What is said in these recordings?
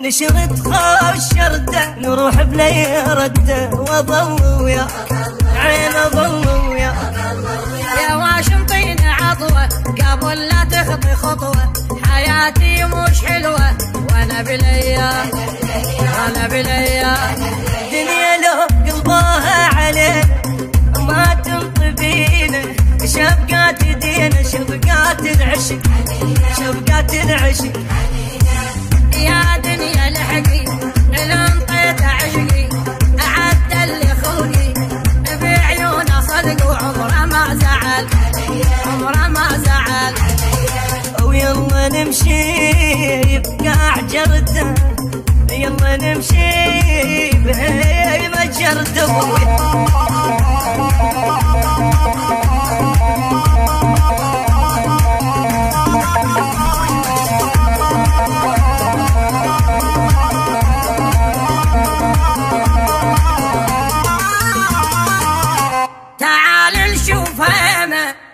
نشرد خوش شرده نروح بلا يرده واظل ويا عين اظل ويا يا واشنطين عطوه قبل لا تخطي خطوه حياتي مش حلوه وانا بالايام وانا بالايام دنيا لو قلبها علينا ما تنطفينا شفقات دينا شفقات العشق شفقات العشق يا دنيا لحقي لنطيت عشقي أعد اللي خلقي بعيونه صدق وعمره ما زعل عمره ما زعل ويلا نمشي بقاع جرده يلا نمشي بهيمة جرده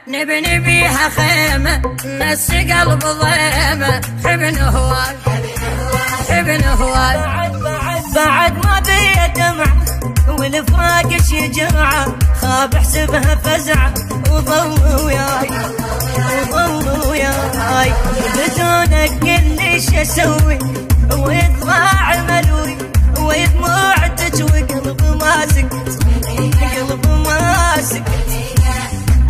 نبني بيها خيمة نس قلب ضيمة حبن هواي حبن هواي بعد ما بيا دمع والفراق شي جرعة خاب حسبها فزعة وظل وياي وظل وياي بدونك كل شي اسوي ويطلع ملوي ودموعتك وقلب ماسك قلب ماسك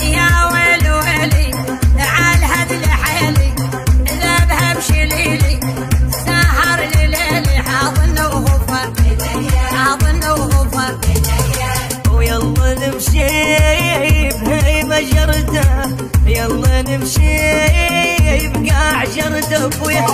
يا ويلي ويلي عال هدل حيلي ذبها بشليلي سهر لليلي حاضن وغفر حاضن وغفر ويلا نمشي بهيمة جردة يلا نمشي بقاع جردة ابويا